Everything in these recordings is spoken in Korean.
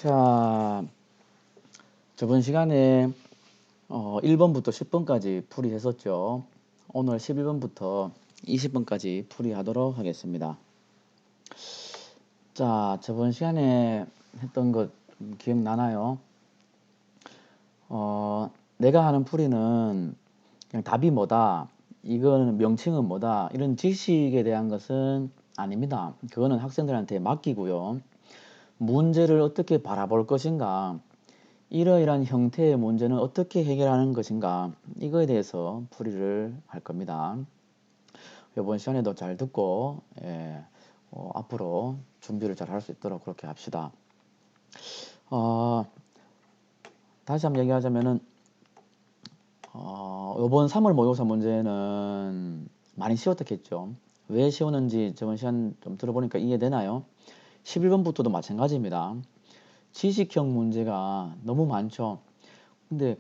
자, 저번 시간에 1번부터 10번까지 풀이했었죠. 오늘 11번부터 20번까지 풀이하도록 하겠습니다. 자, 저번 시간에 했던 것 기억나나요? 내가 하는 풀이는 그냥 답이 뭐다, 이거는 명칭은 뭐다, 이런 지식에 대한 것은 아닙니다. 그거는 학생들한테 맡기고요. 문제를 어떻게 바라볼 것인가, 이러이러한 형태의 문제는 어떻게 해결하는 것인가, 이거에 대해서 풀이를 할 겁니다. 이번 시간에도 잘 듣고 앞으로 준비를 잘 할 수 있도록 그렇게 합시다. 다시 한번 얘기하자면은 이번 3월 모의고사 문제는 많이 쉬웠겠죠. 왜 쉬웠는지 저번 시간 좀 들어보니까 이해되나요? 11번부터도 마찬가지입니다. 지식형 문제가 너무 많죠. 근데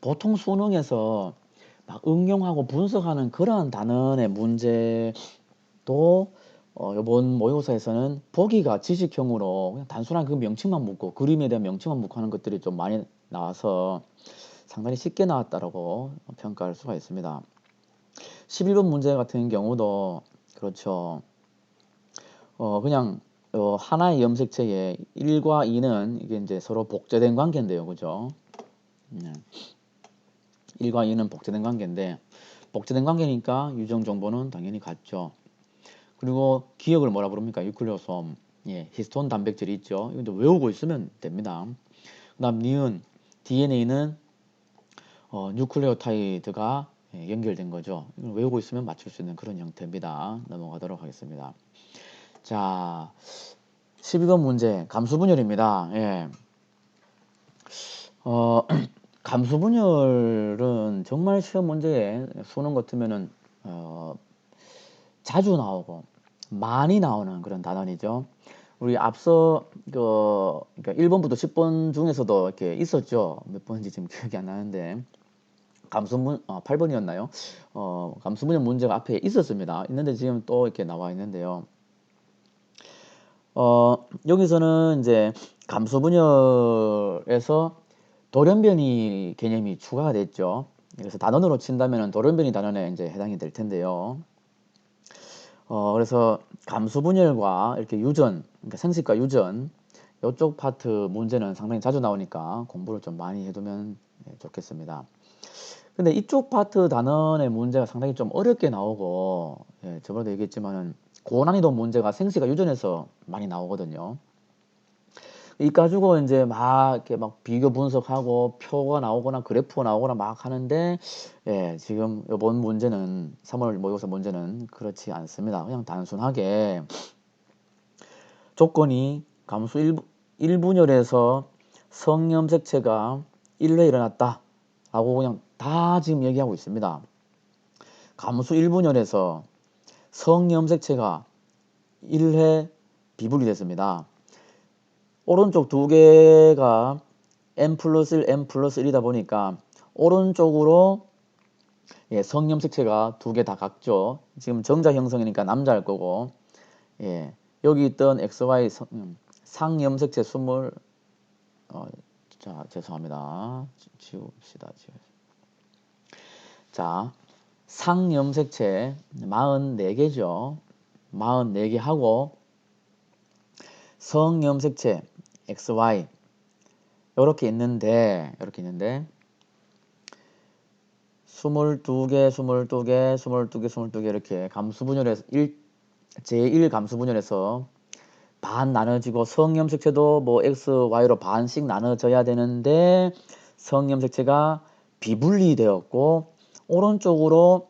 보통 수능에서 막 응용하고 분석하는 그런 단원의 문제도 이번 모의고사에서는 보기가 지식형으로 그냥 단순한 그 명칭만 묻고, 그림에 대한 명칭만 묻고 하는 것들이 좀 많이 나와서 상당히 쉽게 나왔다라고 평가할 수가 있습니다. 11번 문제 같은 경우도 그렇죠. 그냥 하나의 염색체에 1과 2는 이게 이제 서로 복제된 관계인데요. 그죠? 1과 2는 복제된 관계인데, 복제된 관계니까 유정 정보는 당연히 같죠. 그리고 기억을 뭐라 부릅니까? 유클레오솜. 히스톤 단백질이 있죠. 이것도 외우고 있으면 됩니다. 그 다음 니은, DNA는 뉴클레오타이드가 연결된 거죠. 이걸 외우고 있으면 맞출 수 있는 그런 형태입니다. 넘어가도록 하겠습니다. 자, 12번 문제, 감수분열입니다. 감수분열은 정말 시험 문제에 수능 같으면은 자주 나오고 많이 나오는 그런 단원이죠. 우리 앞서 그러니까 1번부터 10번 중에서도 이렇게 있었죠. 몇 번인지 지금 기억이 안 나는데, 8번이었나요? 감수분열 문제가 앞에 있었습니다. 있는데 지금 또 이렇게 나와 있는데요. 여기서는 이제 감수분열에서 돌연변이 개념이 추가가 됐죠. 그래서 단원으로 친다면 돌연변이 단원에 이제 해당이 될 텐데요. 그래서 감수분열과 이렇게 유전, 그러니까 생식과 유전, 이쪽 파트 문제는 상당히 자주 나오니까 공부를 좀 많이 해두면 좋겠습니다. 근데 이쪽 파트 단원의 문제가 상당히 좀 어렵게 나오고, 저번에도 얘기했지만은 고난이도 문제가 생식과 유전에서 많이 나오거든요. 이 가지고 이제 막 이렇게 막 비교 분석하고 표가 나오거나 그래프가 나오거나 막 하는데, 지금 이번 문제는 3월 모의고사 문제는 그렇지 않습니다. 그냥 단순하게 조건이 감수 1분열에서 성염색체가 1회 일어났다 하고 그냥 다 지금 얘기하고 있습니다. 감수 1분열에서 성염색체가 1회 비분리 됐습니다. 오른쪽 두 개가 n 플러스 1, n 플러스 1이다 보니까 오른쪽으로 성염색체가 두 개 다 같죠. 지금 정자 형성이니까 남자일 거고, 여기 있던 XY 상염색체 20, 자, 죄송합니다. 지웁시다. 자, 상염색체 44개죠. 44개 하고, 성염색체 XY 이렇게 있는데 22개, 22개, 22개, 22개 이렇게 감수분열에서 제1 감수분열에서 반 나눠지고, 성염색체도 뭐 X, Y로 반씩 나눠져야 되는데 성염색체가 비분리되었고 오른쪽으로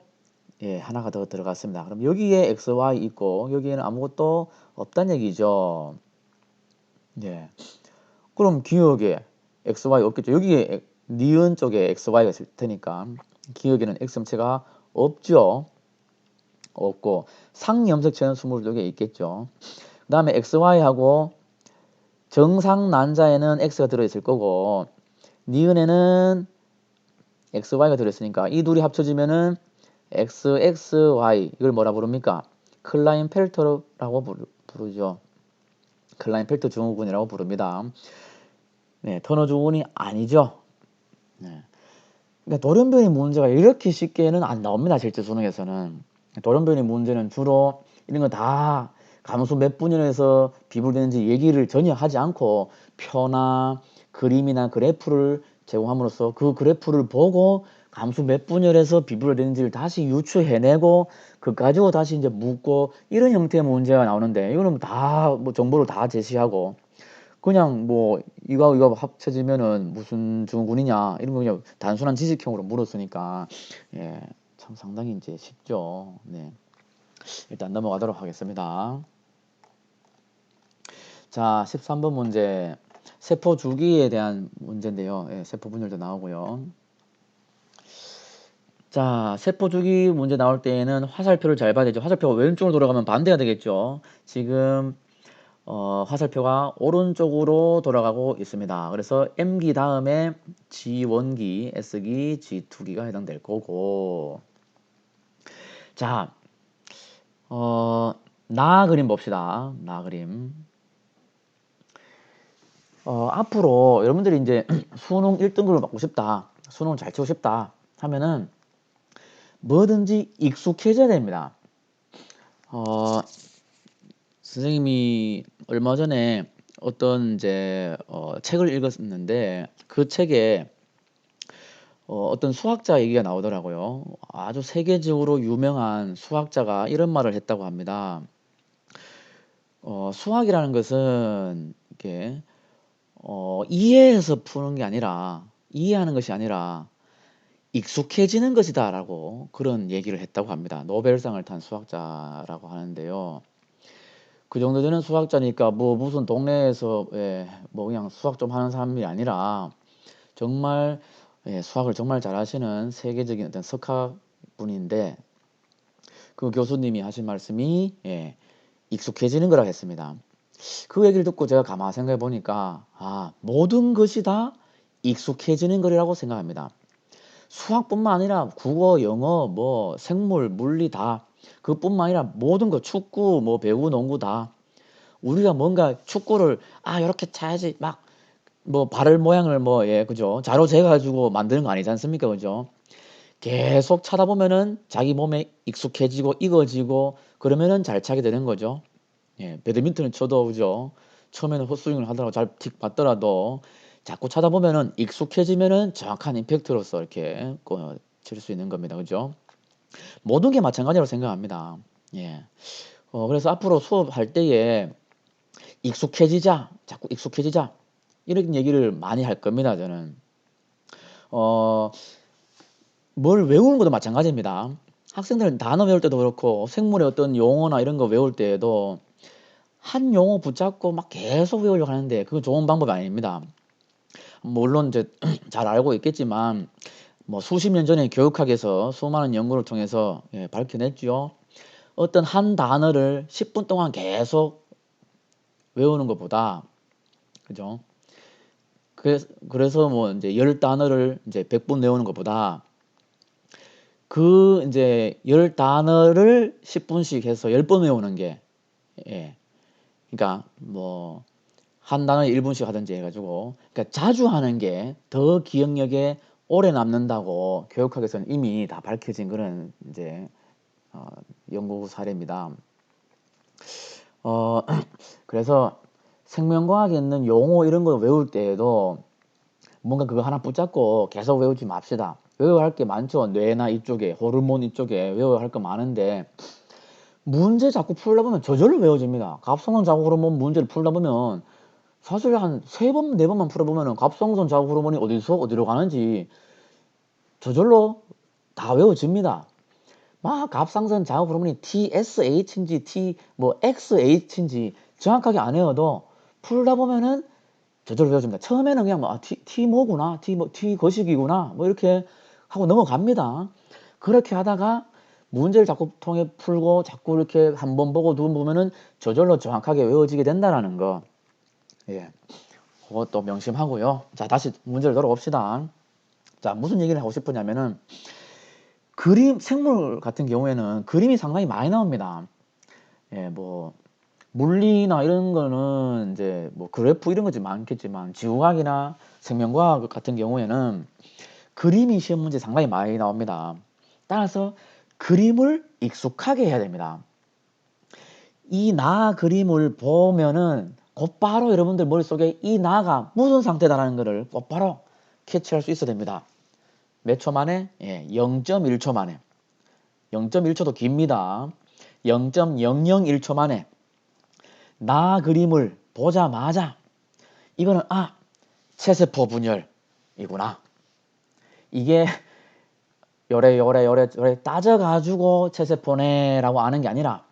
하나가 더 들어갔습니다. 그럼 여기에 X, Y 있고 여기에는 아무것도 없다는 얘기죠. 그럼 기억에 XY 없겠죠. 여기에 니은 쪽에 XY가 있을 테니까 기억에는 X염체가 없죠. 없고 상염색체는 22개 있겠죠. 그 다음에 XY하고 정상 난자에는 X가 들어있을 거고 니은에는 XY가 들어있으니까 이 둘이 합쳐지면은 XXY, 이걸 뭐라 부릅니까? 클라인펠터라고 부르죠. 클라인펠트 증후군이라고 부릅니다. 네, 터너 증후군이 아니죠. 네. 그러니까 돌연변이 문제가 이렇게 쉽게는 안 나옵니다. 실제 수능에서는. 돌연변이 문제는 주로 이런 거 다 감수 몇 분열해서 비불되는지 얘기를 전혀 하지 않고 표나 그림이나 그래프를 제공함으로써 그 그래프를 보고 감수 몇 분열해서 비불되는지를 다시 유추해내고 그 가지고 다시 이제 묻고 이런 형태의 문제가 나오는데 이거는 다 뭐 정보를 다 제시하고 그냥 뭐 이거하고 이거 합쳐지면은 무슨 증후군이냐 이런 거 그냥 단순한 지식형으로 물었으니까 예, 참 상당히 이제 쉽죠. 네. 일단 넘어가도록 하겠습니다. 자, 13번 문제. 세포 주기에 대한 문제인데요. 예, 세포 분열도 나오고요. 자, 세포 주기 문제 나올 때에는 화살표를 잘 봐야 되죠. 화살표가 왼쪽으로 돌아가면 반대가 되겠죠. 지금 화살표가 오른쪽으로 돌아가고 있습니다. 그래서 M기 다음에 G1기, S기, G2기가 해당될 거고. 자, 나 그림 봅시다. 나 그림. 앞으로 여러분들이 이제 수능 1등급을 받고 싶다. 수능을 잘 치고 싶다. 하면은 뭐든지 익숙해져야 됩니다. 선생님이 얼마 전에 어떤 이제 책을 읽었는데 그 책에 어떤 수학자 얘기가 나오더라고요. 아주 세계적으로 유명한 수학자가 이런 말을 했다고 합니다. 수학이라는 것은 이렇게 이해해서 푸는 게 아니라 이해하는 것이 아니라 익숙해지는 것이다라고 그런 얘기를 했다고 합니다. 노벨상을 탄 수학자라고 하는데요. 그 정도 되는 수학자니까 뭐 무슨 동네에서 뭐 그냥 수학 좀 하는 사람이 아니라 정말 수학을 정말 잘하시는 세계적인 어떤 석학분인데 그 교수님이 하신 말씀이 익숙해지는 거라 했습니다. 그 얘기를 듣고 제가 가만히 생각해 보니까 모든 것이 다 익숙해지는 거라고 생각합니다. 수학뿐만 아니라 국어, 영어, 뭐 생물, 물리 다 그뿐만 아니라 모든 거 축구, 뭐 배구, 농구 다 우리가 뭔가 축구를 이렇게 차야지 막 뭐 발을 모양을 그죠? 자로 재가지고 만드는 거 아니지 않습니까? 그죠? 계속 차다 보면은 자기 몸에 익숙해지고 익어지고 그러면은 잘 차게 되는 거죠. 배드민턴을 쳐도 그죠? 처음에는 헛스윙을 하더라도 잘 틱 맞더라도 자꾸 차다 보면은 익숙해지면은 정확한 임팩트로서 이렇게 칠 수 있는 겁니다. 그죠? 모든 게 마찬가지라고 생각합니다. 예. 그래서 앞으로 수업할 때에 익숙해지자, 자꾸 익숙해지자 이런 얘기를 많이 할 겁니다. 저는 뭘 외우는 것도 마찬가지입니다. 학생들은 단어 외울 때도 그렇고 생물의 어떤 용어나 이런 거 외울 때에도 한 용어 붙잡고 막 계속 외우려고 하는데 그건 좋은 방법이 아닙니다. 물론 이제 잘 알고 있겠지만 뭐 수십 년 전에 교육학에서 수많은 연구를 통해서 밝혀냈죠. 어떤 한 단어를 10분 동안 계속 외우는 것보다 그죠? 그래서 뭐 이제 10단어를 이제 100번 외우는 것보다 그 이제 10단어를 10분씩 해서 10번 외우는 게 그러니까 뭐 한 단어에 1분씩 하든지 해가지고 그러니까 자주 하는 게 더 기억력에 오래 남는다고 교육학에서는 이미 다 밝혀진 그런 이제 연구 사례입니다. 그래서 생명과학에 있는 용어 이런 거 외울 때에도 뭔가 그거 하나 붙잡고 계속 외우지 맙시다. 외워야 할 게 많죠. 뇌나 이쪽에 호르몬 이쪽에 외워야 할 거 많은데 문제 자꾸 풀다 보면 저절로 외워집니다. 갑상선 자국 호르몬 문제를 풀다 보면 사실 한 3번, 4번만 풀어보면은 갑상선 자국 호르몬이 어디서 어디로 가는지 저절로 다 외워집니다. 막 갑상선 자국 호르몬이 TSH인지 XH인지 정확하게 안 외워도 풀다 보면은 저절로 외워집니다. 처음에는 그냥 T 뭐구나, T 거식이구나, 뭐 이렇게 하고 넘어갑니다. 그렇게 하다가 문제를 자꾸 통해 풀고 자꾸 이렇게 한 번 보고 두 번 보면은 저절로 정확하게 외워지게 된다라는 거. 그것도 명심하고요. 자, 다시 문제를 돌아봅시다. 자, 무슨 얘기를 하고 싶으냐면은 생물 같은 경우에는 그림이 상당히 많이 나옵니다. 뭐 물리나 이런 거는 이제 뭐 그래프 이런 것이 많겠지만 지구과학이나 생명과학 같은 경우에는 그림이 시험 문제 상당히 많이 나옵니다. 따라서 그림을 익숙하게 해야 됩니다. 이 나 그림을 보면은 곧바로 여러분들 머릿속에 이 나가 무슨 상태다라는 것을 곧바로 캐치할 수 있어야 됩니다. 몇 초 만에? 예, 0.1초 만에. 0.1초도 깁니다. 0.001초 만에 나 그림을 보자마자 이거는 체세포 분열이구나. 이게 요래 따져가지고 체세포네라고 아는 게 아니라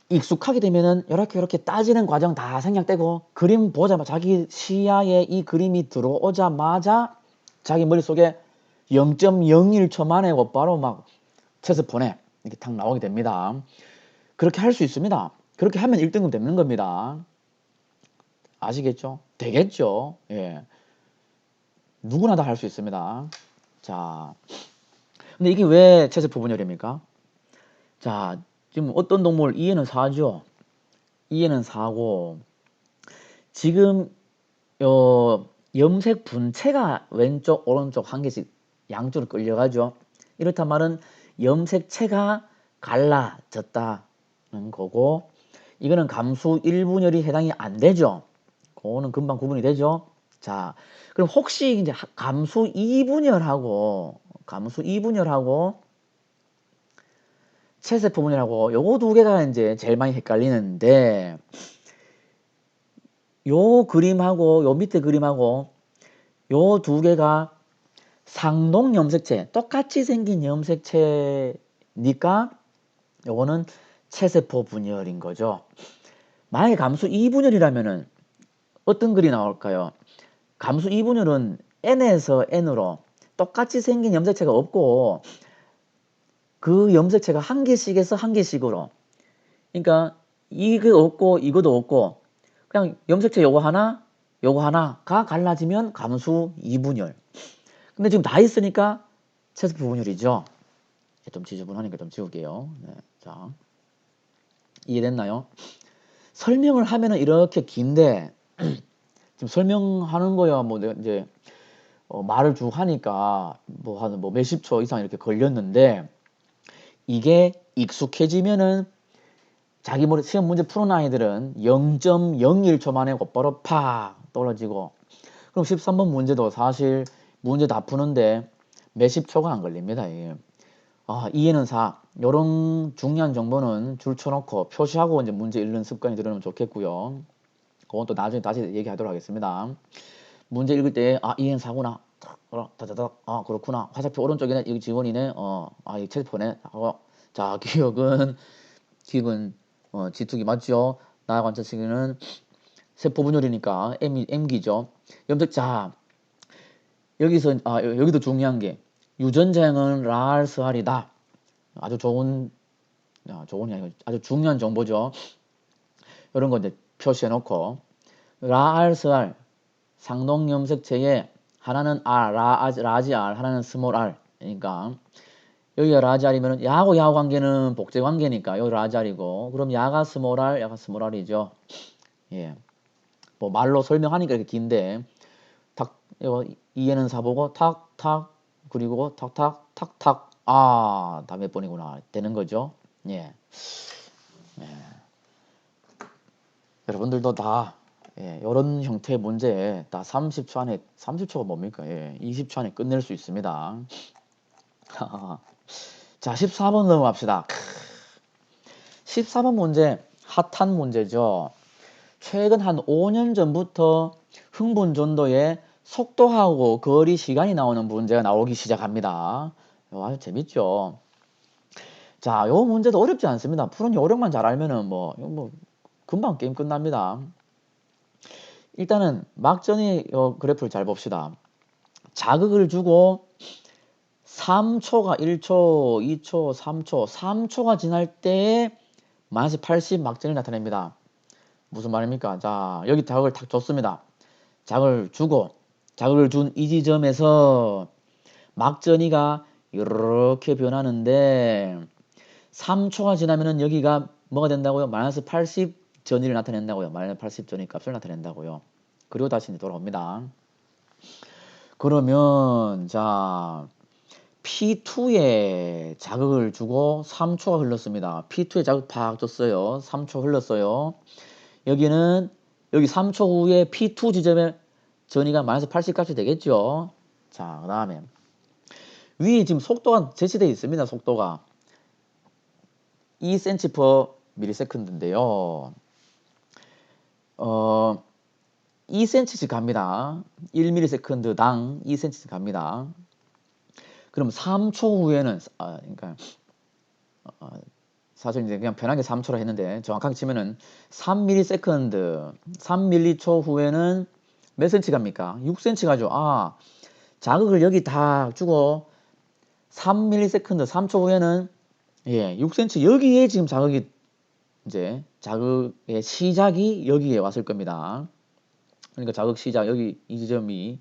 익숙하게 되면은 이렇게 따지는 과정 다 생략되고 그림 보자마자 자기 시야에 이 그림이 들어오자마자 자기 머릿속에 0.01초 만에 곧바로 막 체세포네 이렇게 탁 나오게 됩니다. 그렇게 할 수 있습니다. 그렇게 하면 1등급 되는 겁니다. 아시겠죠? 되겠죠? 예. 누구나 다 할 수 있습니다. 자, 근데 이게 왜 체세포 분열입니까? 자, 지금 어떤 동물 이에는 4죠. 이에는 4고 지금 염색 분체가 왼쪽 오른쪽 한 개씩 양쪽으로 끌려가죠. 이렇단 말은 염색체가 갈라졌다는 거고 이거는 감수 1분열이 해당이 안 되죠. 그거는 금방 구분이 되죠. 자, 그럼 혹시 이제 감수 2분열하고 체세포 분열하고 요거 두 개가 이제 제일 많이 헷갈리는데 요 그림하고 요 밑에 그림하고 요 두 개가 상동 염색체, 똑같이 생긴 염색체니까 요거는 체세포 분열인 거죠. 만약에 감수 2분열이라면은 어떤 글이 나올까요? 감수 2분열은 n에서 n으로 똑같이 생긴 염색체가 없고 그 염색체가 한 개씩에서 한 개씩으로 그러니까 이거 없고 이것도 없고 그냥 염색체 요거 하나가 갈라지면 감수 2분열. 근데 지금 다 있으니까 체세포 분열이죠. 좀 지저분하니까 좀 지울게요. 네, 자, 이해됐나요? 설명을 하면은 이렇게 긴데 지금 설명하는 거야 뭐 내가 이제 말을 쭉 하니까 뭐 한 뭐 몇십 초 이상 이렇게 걸렸는데 이게 익숙해지면은 자기 머리 시험 문제 푸는 아이들은 0.01초 만에 곧바로 팍 떨어지고 그럼 13번 문제도 사실 문제 다 푸는데 몇십 초가 안 걸립니다. 이게. 이해는 4. 요런 중요한 정보는 줄 쳐놓고 표시하고 이제 문제 읽는 습관이 들으면 좋겠고요. 그건 또 나중에 다시 얘기하도록 하겠습니다. 문제 읽을 때 이해는 4구나. 다다닥 그렇구나. 화살표 오른쪽에는 여기 지원이네. 이 체포네. 자, 기억은 지투기 맞죠? 나의 관찰시기는 세포 분열이니까 M기죠. 염색자 여기서 여기도 중요한 게 유전자형은 RSR이다. 아주 좋은 아주 중요한 정보죠. 이런 거 이제 표시해 놓고 RSR 상동 염색체에 하나는 라지 R, 하나는 스몰 R. 그러니까 여기가 라지 R이면 야하고 관계는 복제 관계니까 여기 라지 R이고 그럼 야가 스몰 R이죠. 예. 뭐 말로 설명하니까 이렇게 긴데 이해는 4 보고 탁탁 그리고 탁탁 다 몇 번이구나 되는 거죠. 예. 여러분들도 다 이런 형태의 문제 다 30초 안에 30초가 뭡니까? 20초 안에 끝낼 수 있습니다. 자, 14번 넘어갑시다. 14번 문제 핫한 문제죠. 최근 한 5년 전부터 흥분 전도에 속도하고 거리 시간이 나오는 문제가 나오기 시작합니다. 아주 재밌죠. 자, 요 문제도 어렵지 않습니다. 푸는 요령만 잘 알면은 뭐 금방 게임 끝납니다. 일단은 막전의 그래프를 잘 봅시다. 자극을 주고 3초가 1초, 2초, 3초, 3초가 지날 때에 마이너스 80 막전이 나타냅니다. 무슨 말입니까? 자, 여기 자극을 탁 줬습니다. 자극을 준 이 지점에서 막전이가 이렇게 변하는데 3초가 지나면은 여기가 뭐가 된다고요? 마이너스 80 전위를 나타낸다고요. 마이너스 80 전위 값을 나타낸다고요. 그리고 다시 이제 돌아옵니다. 그러면 자 P2에 자극을 주고 3초가 흘렀습니다. P2에 자극 팍 줬어요. 3초 흘렀어요. 여기는 여기 3초 후에 P2 지점에 전위가 마이너스 80 값이 되겠죠. 자, 그 다음에 위에 지금 속도가 제시되어 있습니다. 속도가 2cm/ms인데요. 2cm씩 갑니다. 1ms당 2cm씩 갑니다. 그럼 3초 후에는 그러니까 사실 이제 그냥 편하게 3초라 했는데 정확하게 치면은 3ms, 3m초 후에는 몇 cm 갑니까? 6cm 가죠. 아, 자극을 여기 다 주고 3ms, 3초 후에는 6cm 여기에 지금 자극이 이제 자극의 시작이 여기에 왔을 겁니다. 그러니까 자극 시작 여기 이 지점이니까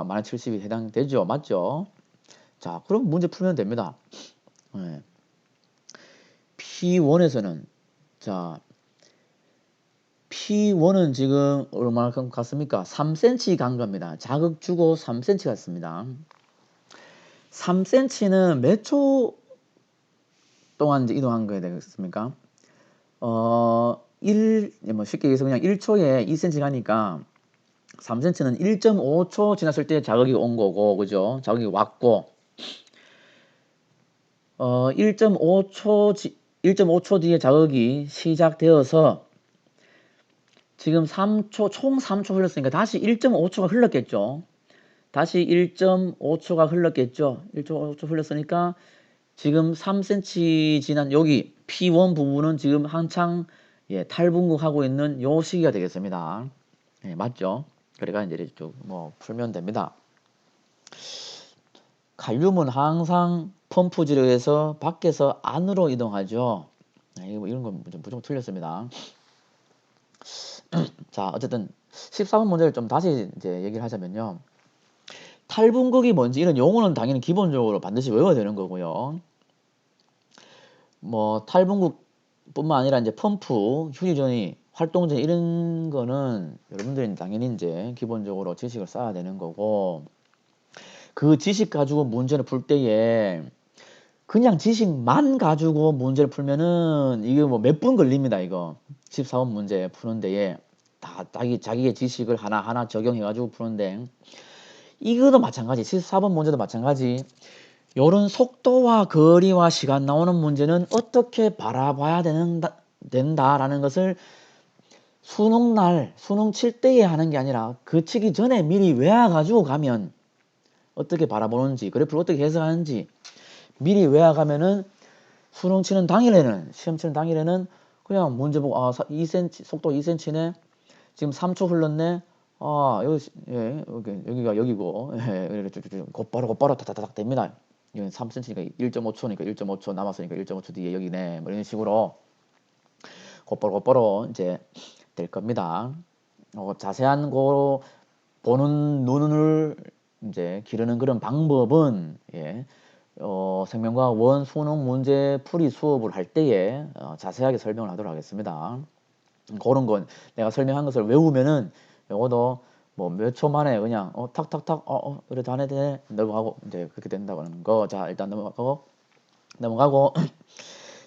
마이너스 70이 해당되죠. 맞죠? 자, 그럼 문제 풀면 됩니다. P1에서는 자 P1은 지금 얼마만큼 갔습니까? 3cm 간 겁니다. 자극 주고 3cm 갔습니다. 3cm는 몇 초 동안 이제 이동한 거야 되겠습니까? 뭐 쉽게 얘기해서 그냥 1초에 2cm 가니까 3cm는 1.5초 지났을 때 자극이 온 거고, 그죠? 자극이 왔고, 1.5초 뒤에 자극이 시작되어서 지금 3초, 총 3초 흘렀으니까 다시 1.5초가 흘렀겠죠. 다시 1.5초가 흘렀겠죠. 1.5초 흘렀으니까 지금 3cm 지난 여기 P1 부분은 지금 한창 탈분극하고 있는 요 시기가 되겠습니다. 맞죠? 그래가 이제 쭉 뭐 풀면 됩니다. 칼륨은 항상 펌프질에 의해서 밖에서 안으로 이동하죠. 이런 건 무조건 틀렸습니다. 자, 어쨌든 14번 문제를 좀 다시 이제 얘기를 하자면요. 탈분극이 뭔지 이런 용어는 당연히 기본적으로 반드시 외워야 되는 거고요. 뭐 탈분극뿐만 아니라 이제 펌프, 휴지전이, 활동전 이런 거는 여러분들이 당연히 이제 기본적으로 지식을 쌓아야 되는 거고, 그 지식 가지고 문제를 풀 때에 그냥 지식만 가지고 문제를 풀면은 이게 뭐 몇 분 걸립니다. 이거 14번 문제 푸는 데에 다 자기의 지식을 하나하나 적용해 가지고 푸는데, 이거도 마찬가지, 14번 문제도 마찬가지. 요런 속도와 거리와 시간 나오는 문제는 어떻게 바라봐야 된다라는 것을 수능날 수능 칠 때에 하는 게 아니라 그 치기 전에 미리 외워가지고 가면 어떻게 바라보는지, 그래프를 어떻게 해석하는지 미리 외워가면은 수능 치는 당일에는, 시험 치는 당일에는 그냥 문제 보고 2cm, 속도 2cm네, 지금 3초 흘렀네, 여기가 여기고, 이렇게 곧바로 다다닥 됩니다. 이건 3cm니까 1.5초니까 1.5초 남았으니까 1.5초 뒤에 여기네, 뭐 이런 식으로 곧바로 이제 될 겁니다. 자세한 거 보는 눈을 이제 기르는 그런 방법은 생명과학 원 수능 문제 풀이 수업을 할 때에 자세하게 설명을 하도록 하겠습니다. 그런 건 내가 설명한 것을 외우면은 요거도 뭐 몇 초 만에 그냥 탁탁탁 그래 다 하네 넘어가고 이제 그렇게 된다고 하는 거. 자, 일단 넘어가고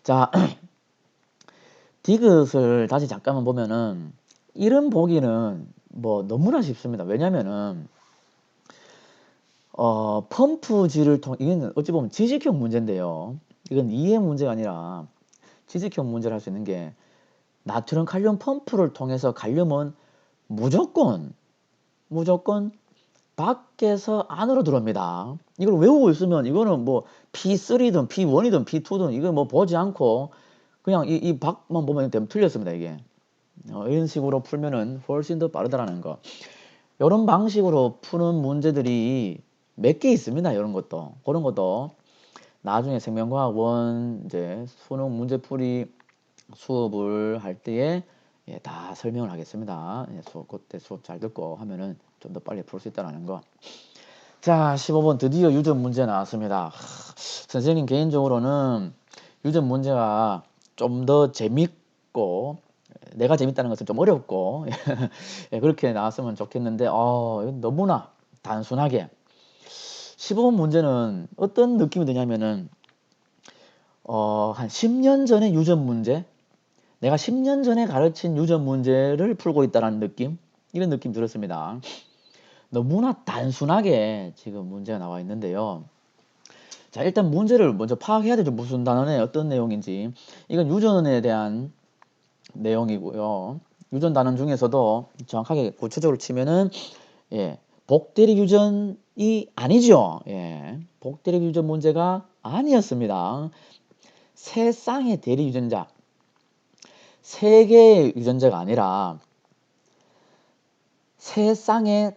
자, 디귿을 다시 잠깐만 보면은 이름 보기는 뭐 너무나 쉽습니다. 왜냐면은 펌프질을 이건 어찌 보면 지식형 문제인데요. 이건 이해 문제가 아니라 지식형 문제를 할 수 있는 게, 나트륨 칼륨 펌프를 통해서 칼륨은 무조건 밖에서 안으로 들어옵니다. 이걸 외우고 있으면 이거는 뭐 P3든 P1이든 P2든 이거 뭐 보지 않고 그냥 이 밖만 보면 되면 틀렸습니다. 이게 이런 식으로 풀면은 훨씬 더 빠르다라는 거. 이런 방식으로 푸는 문제들이 몇 개 있습니다. 이런 것도, 그런 것도 나중에 생명과학 원 이제 수능 문제풀이 수업을 할 때에 다 설명을 하겠습니다. 그때 수업 잘 듣고 하면은 좀 더 빨리 풀 수 있다는 거. 자, 15번 드디어 유전 문제 나왔습니다. 선생님 개인적으로는 유전 문제가 좀 더 재밌고 내가 재밌다는 것은 좀 어렵고 예, 그렇게 나왔으면 좋겠는데 너무나 단순하게 15번 문제는 어떤 느낌이 드냐면은 한 10년 전의 유전 문제, 내가 10년 전에 가르친 유전 문제를 풀고 있다는 느낌, 이런 느낌 들었습니다. 너무나 단순하게 지금 문제가 나와 있는데요. 자, 일단 문제를 먼저 파악해야 되죠. 무슨 단원에 어떤 내용인지. 이건 유전에 대한 내용이고요. 유전 단원 중에서도 정확하게 구체적으로 치면은 복대리 유전이 아니죠. 복대리 유전 문제가 아니었습니다. 세 쌍의 대리 유전자, 세 개의 유전자가 아니라 세 쌍의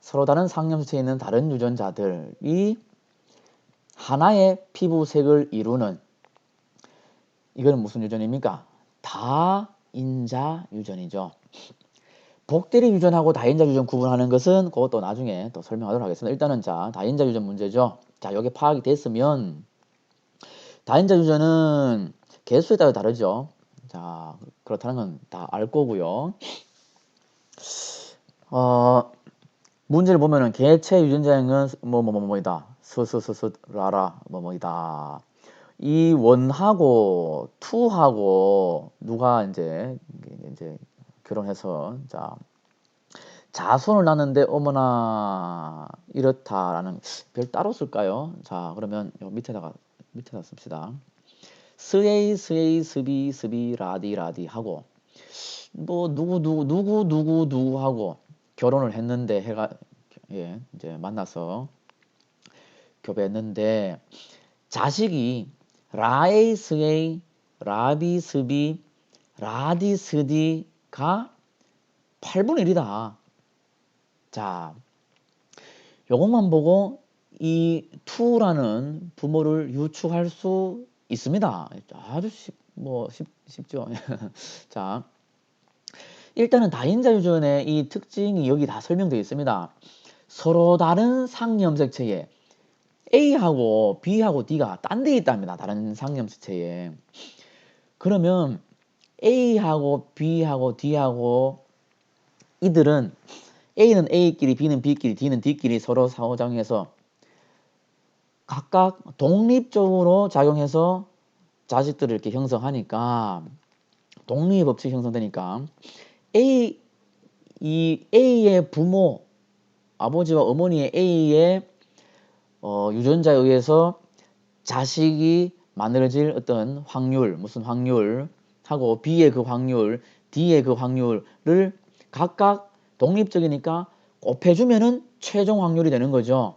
서로 다른 상념체에 있는 다른 유전자들이 하나의 피부색을 이루는, 이거는 무슨 유전입니까? 다인자 유전이죠. 복대리 유전하고 다인자 유전 구분하는 것은 그것도 나중에 또 설명하도록 하겠습니다. 일단은 자, 다인자 유전 문제죠. 자, 여기 파악이 됐으면 다인자 유전은 개수에 따라 다르죠. 자, 그렇다는 건 다 알 거고요. 문제를 보면은 개체 유전자형은 뭐이다. 라라 뭐이다. 이 원하고 투하고 누가 이제 결혼해서 자손을 낳는데 어머나 이렇다라는, 별 따로 쓸까요? 자, 그러면 요 밑에다 씁시다. 스비 라디 하고 뭐 누구 하고 결혼을 했는데 이제 만나서 교배했는데 자식이 라에이스에이 라비스비 라디스디가 8분의 1이다. 자, 요것만 보고 이 투라는 부모를 유추할 수 있습니다. 아주 쉽죠. 자, 일단은 다인자 유전의 이 특징이 여기 다 설명되어 있습니다. 서로 다른 상염색체에 A하고 B하고 D가 딴 데 있답니다. 다른 상염색체에. 그러면 A하고 B하고 D하고 이들은 A는 A끼리, B는 B끼리, D는 D끼리 서로 상호작용해서 각각 독립적으로 작용해서 자식들을 이렇게 형성하니까, 독립 법칙이 형성되니까 이 A의 부모, 아버지와 어머니의 A의 유전자에 의해서 자식이 만들어질 어떤 확률, 무슨 확률 하고 B의 그 확률, D의 그 확률을 각각 독립적이니까 곱해주면은 최종 확률이 되는 거죠.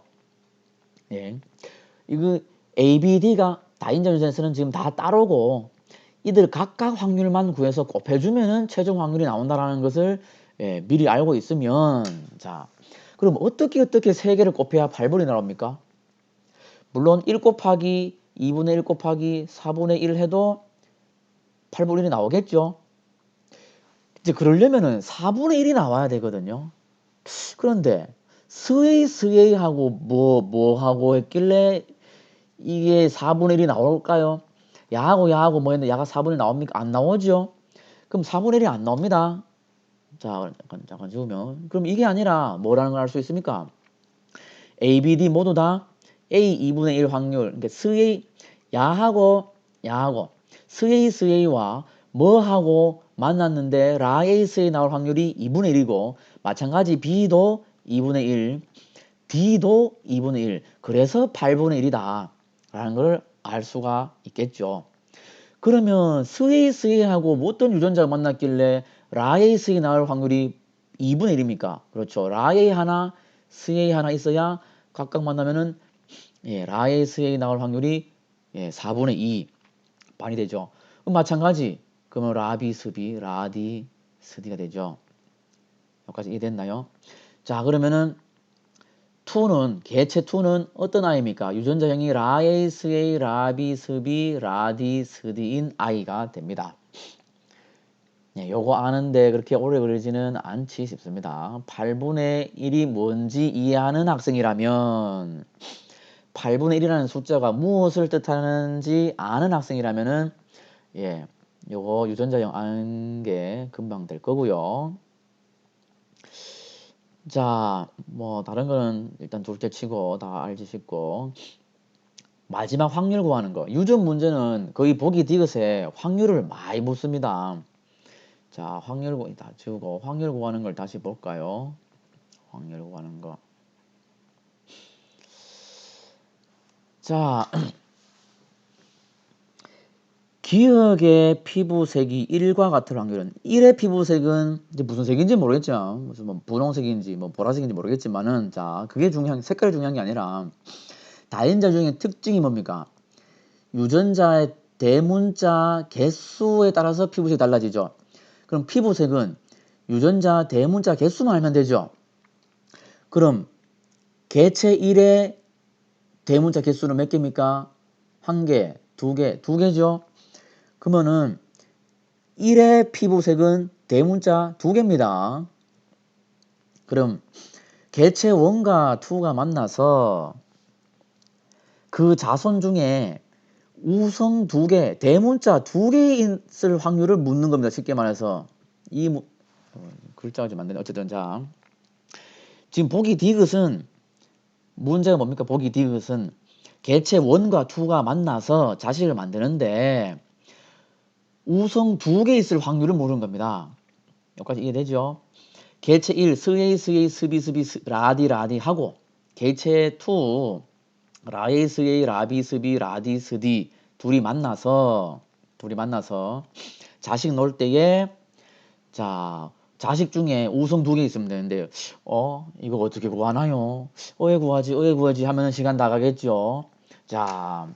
예. 이거 A, B, D가 다인자 유전에서는 지금 다 따로고 이들 각각 확률만 구해서 곱해주면은 최종 확률이 나온다라는 것을 미리 알고 있으면, 자, 그럼 어떻게 세 개를 곱해야 8분이 나옵니까? 물론 1 곱하기 2분의 1 곱하기 4분의 1 해도 8분의 1이 나오겠죠. 이제 그러려면은 4분의 1이 나와야 되거든요. 그런데 스웨이하고 뭐 하고 했길래 이게 4분의 1이 나올까요? 야하고 뭐 했는데 야가 4분의 1 나옵니까? 안 나오죠. 그럼 4분의 1이 안 나옵니다. 자, 잠깐 지우면, 그럼 이게 아니라 뭐라는 걸 알 수 있습니까? A, B, D 모두 다 A 2분의 1 확률, 그러니까 야하고 스웨이와 뭐하고 만났는데 라에이스에 나올 확률이 2분의 1이고, 마찬가지 B도 2분의 1, D도 2분의 1, 그래서 8분의 1이다 라는 걸 알 수가 있겠죠. 그러면 스웨이하고 어떤 유전자가 만났길래 라에이스에 나올 확률이 2분의 1입니까? 그렇죠. 라에이 하나, 스웨이 하나 있어야 각각 만나면은 라에이스에 나올 확률이 4분의 2 반이 되죠. 그럼 마찬가지, 그러면 라비스비, 라디스디가 되죠. 여기까지 이해됐나요? 자, 그러면은 개체 2는 어떤 아이입니까? 유전자형이 라에이스에 라비스비, 라디스디인 아이가 됩니다. 요거 아는데 그렇게 오래 걸리지는 않지 싶습니다. 8분의 1이 뭔지 이해하는 학생이라면, 8분의 1이라는 숫자가 무엇을 뜻하는지 아는 학생이라면은 예, 요거 유전자형 아는 게 금방 될 거고요. 자, 뭐 다른 거는 일단 둘째 치고 다 알지 싶고, 마지막 확률 구하는 거. 유전 문제는 거의 보기 디귿에 확률을 많이 묻습니다. 자, 확률 다 지우고 확률 구하는 걸 다시 볼까요? 확률 구하는 거. 자, 기억의 피부색이 1과 같을 확률은 1의 피부색은 이제 무슨 색인지 모르겠지만 무슨 뭐 분홍색인지 뭐 보라색인지 모르겠지만은 자, 그게 중요한 색깔이 중요한 게 아니라 다인자 중에 특징이 뭡니까? 유전자의 대문자 개수에 따라서 피부색이 달라지죠. 그럼 피부색은 유전자 대문자 개수만 알면 되죠. 그럼 개체 1의 대문자 개수는 몇 개입니까? 1개, 2개, 2개죠. 그러면은 1의 피부색은 대문자 2개입니다. 그럼 개체 1과 2가 만나서 그 자손 중에 우성 2개, 대문자 2개 있을 확률을 묻는 겁니다. 쉽게 말해서. 글자가 좀 안 되네. 어쨌든 자, 지금 보기 디귿은 문제가 뭡니까? 보기 디귿은 개체 1과 2가 만나서 자식을 만드는데 우성 2개 있을 확률을 모르는 겁니다. 여기까지 이해되죠? 개체 1, 스에이, 스비, 라디 하고 개체 2, 라에이, 스에이, 라비, 스비, 라디, 스디 둘이 만나서 자식 놓을 때에 자, 자식 중에 우성 2개 있으면 되는데 이거 어떻게 구하나요? 어에 구하지 하면 시간 다 가겠죠. 자,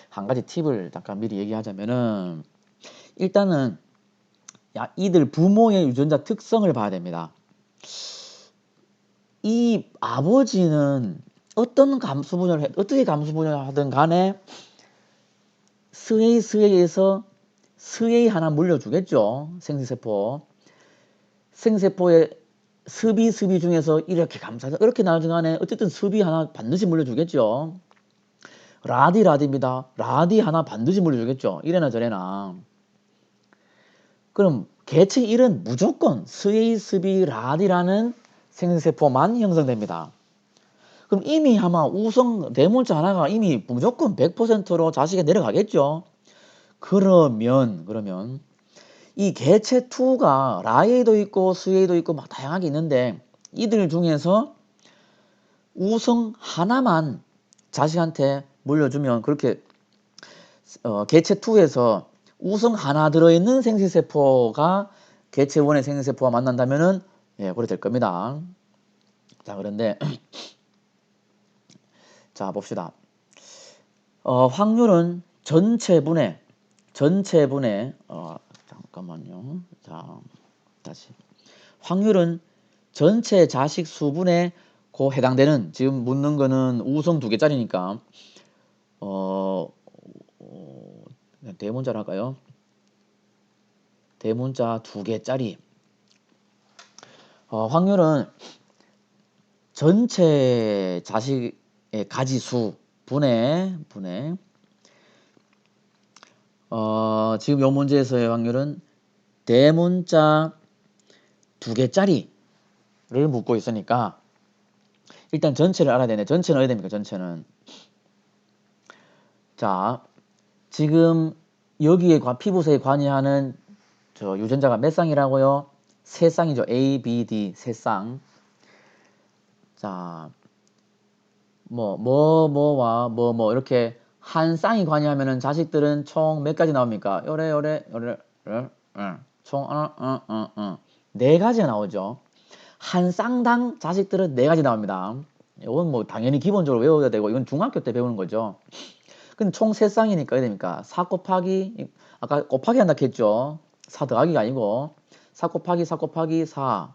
한 가지 팁을 잠깐 미리 얘기하자면은 일단은 이들 부모의 유전자 특성을 봐야 됩니다. 이 아버지는 어떻게 감수 분열을 하든 간에 스웨이에서 스웨이 하나 물려주겠죠. 생세포. 생세포의 습이 중에서 이렇게 감싸서 이렇게 나중간에 어쨌든 습이 하나 반드시 물려주겠죠. 라디입니다. 라디 하나 반드시 물려주겠죠. 이래나 저래나. 그럼 개체 1은 무조건 스웨이스비 라디라는 생세포만 형성됩니다. 그럼 이미 아마 우성 대문자 하나가 이미 무조건 100%로 자식에 내려가겠죠. 그러면 이 개체 2가 라에도 있고 스웨이도 있고 막 다양하게 있는데 이들 중에서 우성 하나만 자식한테 물려주면 그렇게 개체 2에서 우성 하나 들어있는 생체세포가 개체 1의 생체세포와 만난다면은 그래 될 겁니다. 자, 그런데 자, 봅시다. 확률은 전체분의 잠깐만요. 자, 다시. 확률은 전체 자식 수분에 해당되는, 지금 묻는 거는 우성 2개짜리니까 대문자로 할까요? 대문자 2개짜리. 확률은 전체 자식의 가지수 분의 지금 요 문제에서의 확률은 대문자 2개짜리를 묻고 있으니까 일단 전체를 알아야 되네. 전체는 어디 됩니까? 전체는. 자, 지금 여기에 피부색에 관여하는 저 유전자가 몇 쌍이라고요? 3쌍이죠. A, B, D 3쌍. 자, 뭐와 이렇게 한 쌍이 관여하면은 자식들은 총 몇 가지 나옵니까? 총 4가지가 나오죠. 한 쌍당 자식들은 4가지 나옵니다. 이건 뭐 당연히 기본적으로 외워야 되고 이건 중학교 때 배우는 거죠. 근데 총 3쌍이니까 어떻게 됩니까? 4 곱하기 아까 곱하기 한다 했죠. 4 더하기가 아니고 4 곱하기 4.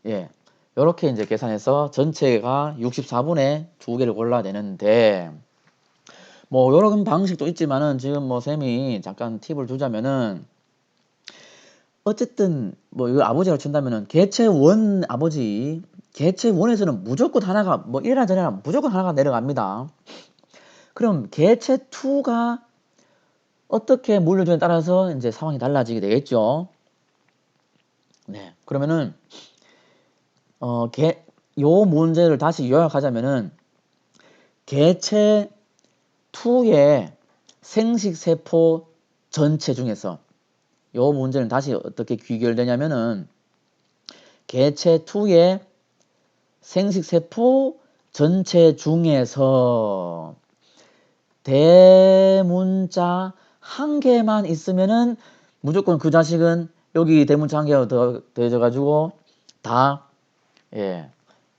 예. 요렇게 이제 계산해서 전체가 64분의 2개를 골라야 되는데 뭐 요런 방식도 있지만은 지금 뭐 쌤이 잠깐 팁을 주자면은 어쨌든 뭐 이거 아버지라고 친다면은 개체 1 아버지 개체 1에서는 무조건 하나가 뭐 이래나 저래나 무조건 하나가 내려갑니다. 그럼 개체 2가 어떻게 물려주냐에 따라서 이제 상황이 달라지게 되겠죠. 네. 그러면은 요 문제를 다시 요약하자면은 개체 2의 생식세포 전체 중에서 요 문제는 다시 어떻게 귀결되냐면은 개체 2의 생식세포 전체 중에서 대문자 한 개만 있으면은 무조건 그 자식은 여기 대문자 한 개가 더 더해져 가지고 다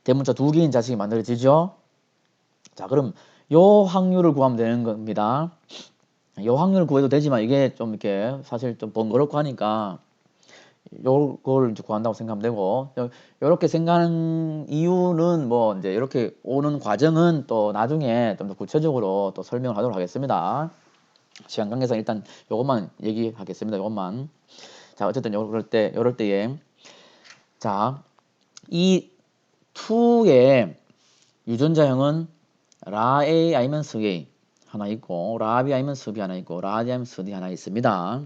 대문자 2개인 자식이 만들어지죠. 자, 그럼 요 확률을 구하면 되는 겁니다. 요 확률을 구해도 되지만 이게 좀 이렇게 사실 좀 번거롭고 하니까 요걸 이제 구한다고 생각하면 되고, 요렇게 생각하는 이유는 뭐 이제 이렇게 오는 과정은 또 나중에 좀 더 구체적으로 또 설명을 하도록 하겠습니다. 시간 관계상 일단 요것만 얘기하겠습니다. 요것만. 자, 어쨌든 요럴 때에 자, 이 2의 유전자형은 라A 아니면 스A 하나 있고, 라B 아니면 스B 하나 있고, 라D 아니면 스D 하나 있습니다.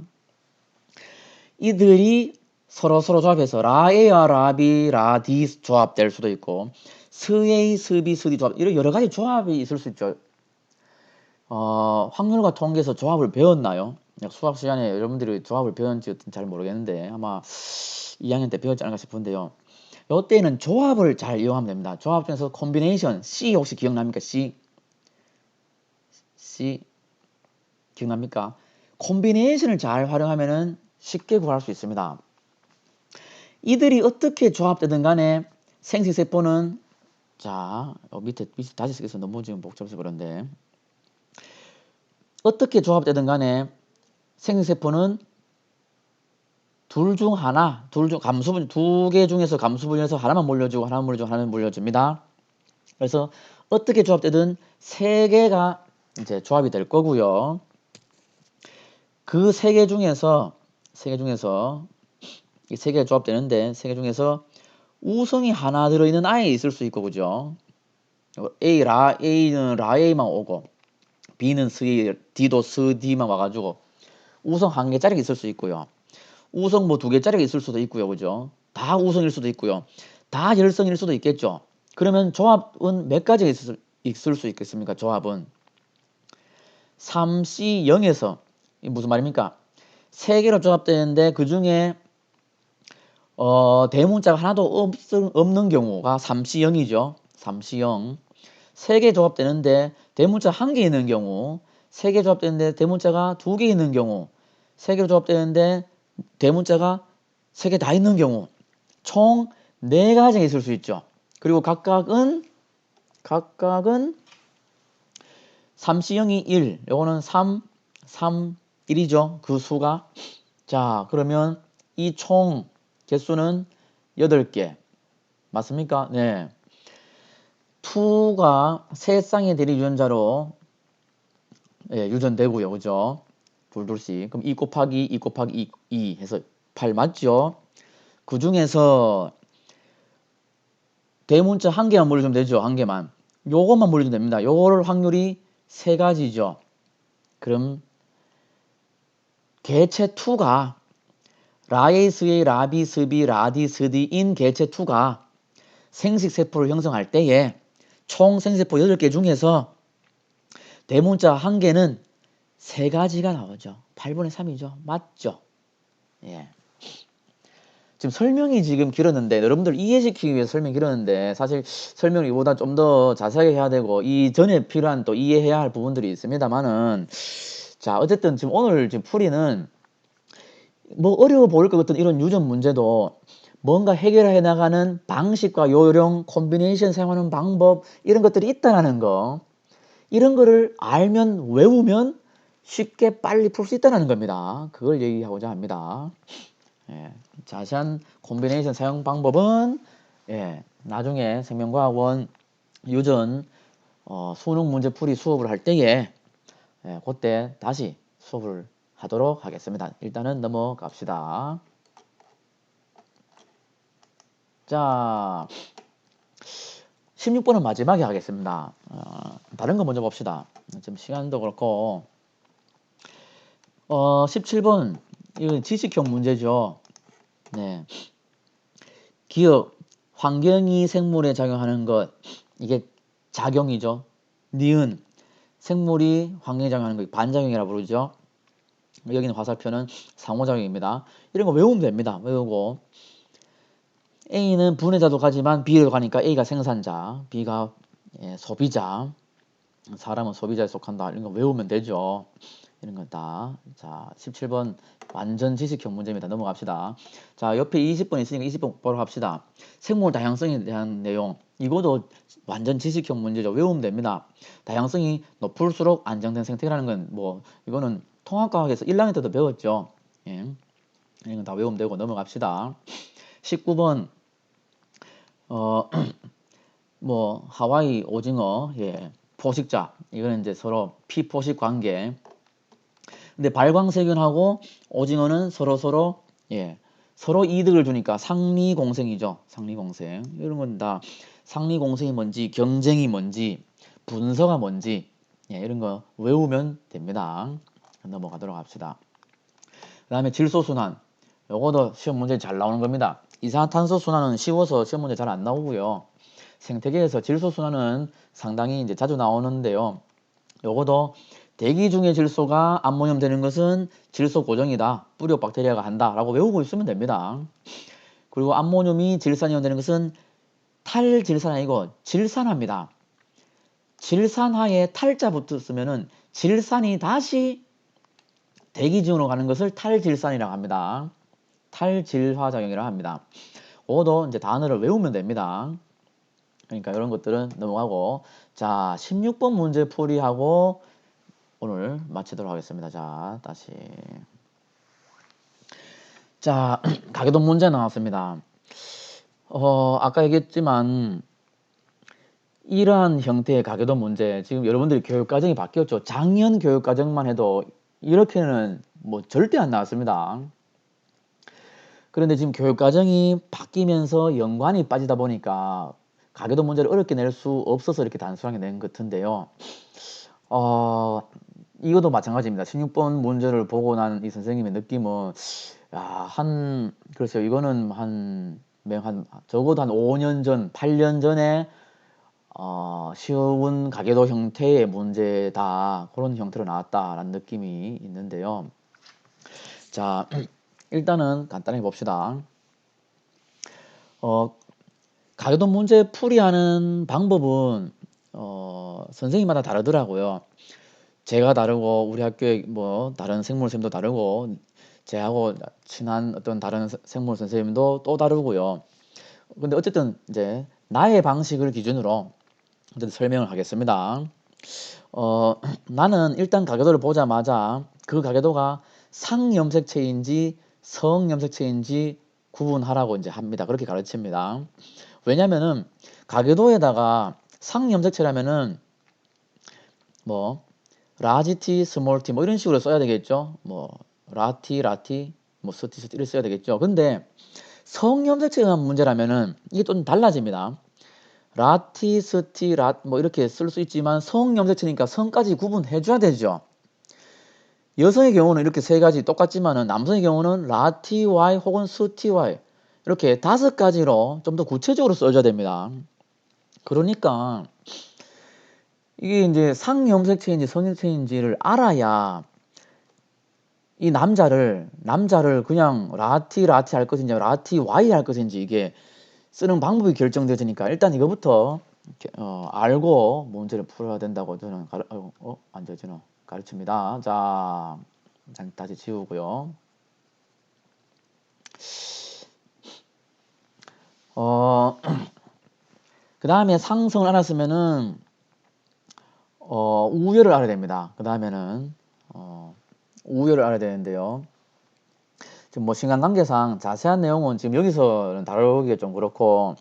이들이 서로 조합해서 라A와 라B, 라D 조합될 수도 있고, 스A, 스B, 스D 조합, 이런 여러 가지 조합이 있을 수 있죠. 확률과 통계에서 조합을 배웠나요? 수학 시간에 여러분들이 조합을 배웠는지 잘 모르겠는데 아마 2학년 때 배웠지 않을까 싶은데요. 이때는 조합을 잘 이용하면 됩니다. 조합 중에서 콤비네이션, C 혹시 기억납니까? C 기억납니까? 콤비네이션을 잘 활용하면은 쉽게 구할 수 있습니다. 이들이 어떻게 조합되든 간에 생식세포는 자, 밑에 다시 쓰겠어. 너무 지금 복잡해서 그런데 어떻게 조합되든 간에 생식세포는 둘 중 감수분 2개 중에서 감수분해서 하나만 물려주고 하나만 물려줍니다. 그래서 어떻게 조합되든 3개가 이제 조합이 될 거고요. 그 3개 중에서 이 3개가 조합되는데 3개 중에서 우성이 하나 들어있는 아이 있을 수 있고, 그죠? A는 라A만 오고 B는 스A, D도 스D만 와가지고 우성 1개짜리가 있을 수 있고요. 우성 뭐 2개짜리가 있을 수도 있고요. 그죠? 다 우성일 수도 있고요. 다 열성일 수도 있겠죠. 그러면 조합은 몇 가지가 있을 수 있겠습니까? 조합은 3C0에서 무슨 말입니까? 3개로 조합되는데 그 중에 대문자가 하나도 없는 경우가 3C0이죠. 3C0. 3개 조합되는데 대문자 1개 있는 경우, 3개 조합되는데 대문자가 2개 있는 경우, 3개로 조합되는데 대문자가 3개 다 있는 경우, 총 4가지가 있을 수 있죠. 그리고 각각은 3C0이 1, 요거는 3, 3, 1이죠. 그 수가. 자, 그러면 이 총 개수는 8개. 맞습니까? 네. 2가 세 쌍의 대리 유전자로 유전되고요. 그죠? 둘씩. 그럼 2 곱하기 2 곱하기 2 해서 8 맞죠? 그 중에서 대문자 1개만 물려주면 되죠. 1개만. 요것만 물려주면 됩니다. 요걸 확률이 3가지죠. 그럼 개체 2가 라A, 스A, 라B, 스B, 라디, 스디인 개체 2가 생식세포를 형성할 때에 총 생식세포 8개 중에서 대문자 1개는 3가지가 나오죠. 8분의 3이죠. 맞죠? 예. 지금 설명이 지금 길었는데 여러분들 이해시키기 위해서 설명이 길었는데 사실 설명을 이보다 좀 더 자세하게 해야 되고 이전에 필요한 또 이해해야 할 부분들이 있습니다만은 자, 어쨌든 지금 오늘 지금 풀이는 뭐 어려워 보일 것 같은 이런 유전 문제도 뭔가 해결해 나가는 방식과 요령, 콤비네이션 사용하는 방법 이런 것들이 있다는 거, 이런 거를 알면 외우면 쉽게 빨리 풀 수 있다는 겁니다. 그걸 얘기하고자 합니다. 자세한 콤비네이션 사용 방법은 나중에 생명과학원 유전 수능 문제 풀이 수업을 할 때에 그때 다시 수업을 하도록 하겠습니다. 일단은 넘어갑시다. 자, 16번은 마지막에 하겠습니다. 다른 거 먼저 봅시다. 지금 시간도 그렇고 17번. 이건 지식형 문제죠. 네. 기억, 환경이 생물에 작용하는 것. 이게 작용이죠. 니은, 생물이 환경에 작용하는 거 반작용이라 부르죠. 여기는 화살표는 상호작용입니다. 이런 거 외우면 됩니다. 외우고 A는 분해자도 가지만 B로 가니까 A가 생산자, B가 소비자, 사람은 소비자에 속한다. 이런 거 외우면 되죠. 이런 건 다. 자, 17번 완전 지식형 문제입니다. 넘어갑시다. 자, 옆에 20번 있으니까 20번 바로 합시다. 생물 다양성에 대한 내용. 이것도 완전 지식형 문제죠. 외우면 됩니다. 다양성이 높을수록 안정된 생태계라는 건 뭐 이거는 통합과학에서 1학년 때도 배웠죠. 예. 이런 건 다 외우면 되고 넘어갑시다. 19번 뭐 하와이 오징어 포식자 이거는 이제 서로 피포식 관계. 근데 발광세균하고 오징어는 서로 이득을 주니까 상리공생이죠. 상리공생. 이런 건 다 상리공생이 뭔지, 경쟁이 뭔지, 분서가 뭔지 이런 거 외우면 됩니다. 넘어가도록 합시다. 그 다음에 질소순환. 요거도 시험 문제 잘 나오는 겁니다. 이산화탄소 순환은 쉬워서 시험 문제 잘 안 나오고요. 생태계에서 질소순환은 상당히 이제 자주 나오는데요. 요거도 대기 중의 질소가 암모늄 되는 것은 질소 고정이다. 뿌리옥 박테리아가 한다. 라고 외우고 있으면 됩니다. 그리고 암모늄이 질산이온 되는 것은 탈질산 아니고 질산화입니다. 질산화에 탈자 붙었으면은 질산이 다시 대기중으로 가는 것을 탈질산이라고 합니다. 탈질화작용이라고 합니다. 그것도 이제 단어를 외우면 됩니다. 그러니까 이런 것들은 넘어가고 자 16번 문제 풀이하고 오늘 마치도록 하겠습니다. 자 다시 자 가계도 문제 나왔습니다. 아까 얘기했지만 이러한 형태의 가계도 문제 지금 여러분들이 교육과정이 바뀌었죠. 작년 교육과정만 해도 이렇게는 뭐 절대 안 나왔습니다. 그런데 지금 교육과정이 바뀌면서 연관이 빠지다 보니까 가계도 문제를 어렵게 낼 수 없어서 이렇게 단순하게 낸 것 같은데요. 이것도 마찬가지입니다. 16번 문제를 보고 난 이 선생님의 느낌은 글쎄요. 이거는 적어도 한 5년 전, 8년 전에 쉬운 가계도 형태의 문제다. 그런 형태로 나왔다라는 느낌이 있는데요. 자, 일단은 간단하게 봅시다. 가계도 문제 풀이하는 방법은 선생님마다 다르더라고요. 제가 다르고 우리 학교에 뭐 다른 생물 선생님도 다르고 제하고 친한 어떤 다른 생물 선생님도 또 다르고요. 근데 어쨌든 이제 나의 방식을 기준으로 설명을 하겠습니다. 나는 일단 가계도를 보자마자 그 가계도가 상염색체인지 성염색체인지 구분하라고 이제 합니다. 그렇게 가르칩니다. 왜냐면은 가계도에다가 상염색체라면은 뭐 라지 T, 스몰 T 뭐 이런 식으로 써야 되겠죠. 뭐 라티, 뭐 스티 이렇게 써야 되겠죠. 근데 성염색체에 대한 문제라면은 이게 좀 달라집니다. 라티, 스티, 뭐 이렇게 쓸 수 있지만 성염색체니까 성까지 구분해줘야 되죠. 여성의 경우는 이렇게 세 가지 똑같지만은 남성의 경우는 라TY 혹은 스TY 이렇게 5가지로 좀 더 구체적으로 써줘야 됩니다. 그러니까 이게 이제 상염색체인지 성염색체인지를 알아야 이 남자를 그냥 라티 할 것인지 라TY 할 것인지 이게 쓰는 방법이 결정되니까 일단 이거부터 알고 문제를 풀어야 된다고 저는 안 되잖아. 가르칩니다. 자, 다시 지우고요. 그 다음에 상성을 알았으면은 우열을 알아야 됩니다. 그 다음에는 우열을 알아야 되는데요. 지금 뭐 시간관계상 자세한 내용은 지금 여기서는 다루기 좀 그렇고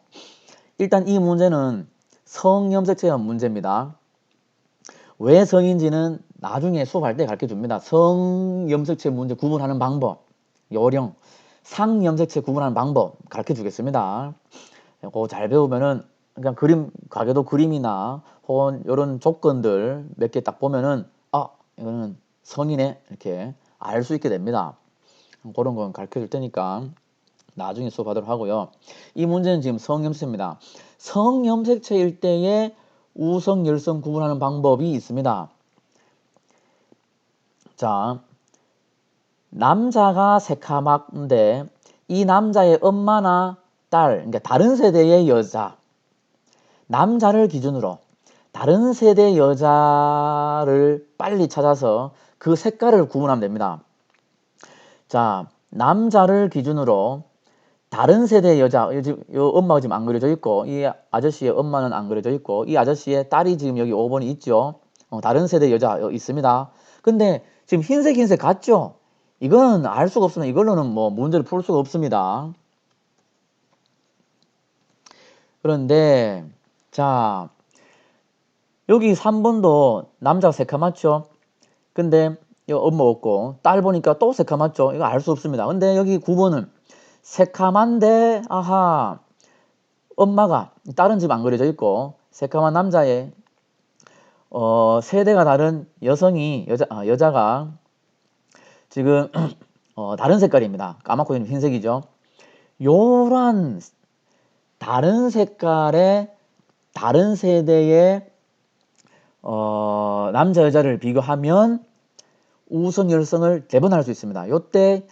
일단 이 문제는 성염색체에 대한 문제입니다. 왜 성인지는 나중에 수업할 때 가르쳐 줍니다. 성염색체 문제 구분하는 방법, 요령, 상염색체 구분하는 방법 가르쳐 주겠습니다. 그거 잘 배우면은 그냥 가계도 그림이나 혹은 이런 조건들 몇 개 딱 보면은 이거는 성이네 이렇게 알 수 있게 됩니다. 그런 건 가르쳐 줄 테니까 나중에 수업하도록 하고요. 이 문제는 지금 성염색입니다. 성염색체일 때에 우성, 열성 구분하는 방법이 있습니다. 자, 남자가 새카맣은데 이 남자의 엄마나 딸, 그러니까 다른 세대의 여자, 남자를 기준으로 다른 세대 여자를 빨리 찾아서 그 색깔을 구분하면 됩니다. 자, 남자를 기준으로 다른 세대의 여자, 요 엄마가 지금 안 그려져 있고, 이 아저씨의 엄마는 안 그려져 있고, 이 아저씨의 딸이 지금 여기 5번이 있죠. 다른 세대 여자 있습니다. 근데 지금 흰색 같죠? 이거는 알 수가 없으면 이걸로는 뭐 문제를 풀 수가 없습니다. 그런데 자, 여기 3번도 남자가 새카맣죠? 근데 이 엄마 없고 딸 보니까 또 새카맣죠? 이거 알 수 없습니다. 근데 여기 9번은 새카만데 아하 엄마가 딸은 지금 안 그려져 있고 새카만 남자의 세대가 다른 여성이 여자가 지금 다른 색깔입니다. 까맣고 있는 흰색이죠. 요런 다른 색깔의 다른 세대의 남자 여자를 비교하면 우성 열성을 대변할 수 있습니다. 요때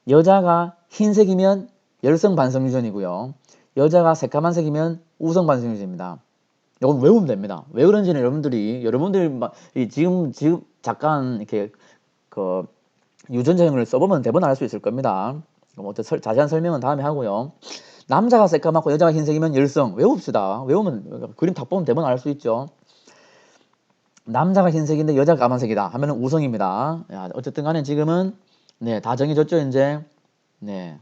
여자가 흰색이면 열성 반성 유전이고요. 여자가 새까만색이면 우성 반성 유전입니다. 이건 외우면 됩니다. 왜 그런지는 여러분들이 지금 잠깐 이렇게 그 유전자형을 써보면 대본을 알 수 있을 겁니다. 뭐 자세한 설명은 다음에 하고요. 남자가 새까맣고 여자가 흰색이면 열성 외웁시다. 외우면 그림 딱 보면 대본 알 수 있죠. 남자가 흰색인데 여자가 까만색이다 하면 우성입니다. 어쨌든 간에 지금은 네, 다 정해졌죠, 이제. 네.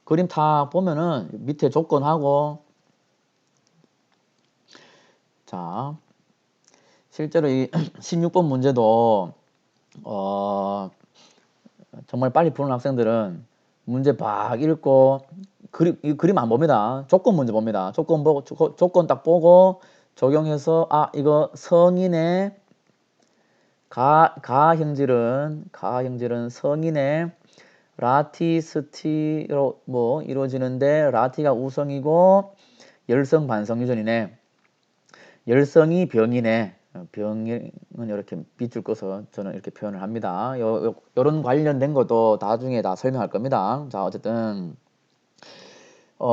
그림 다 보면은 밑에 조건하고 자, 실제로 이 16번 문제도 정말 빨리 푸는 학생들은 문제 막 읽고 이 그림 안 봅니다. 조건 문제 봅니다. 조건 보고 조건 딱 보고 적용해서 이거 성인의 가형질은 성인의 라티스티로 뭐 이루어지는데 라티가 우성이고 열성 반성 유전이네. 열성이 병이네. 병은 이렇게 밑줄 꺼서 저는 이렇게 표현을 합니다. 요런 관련된 것도 나중에 다 설명할 겁니다. 자, 어쨌든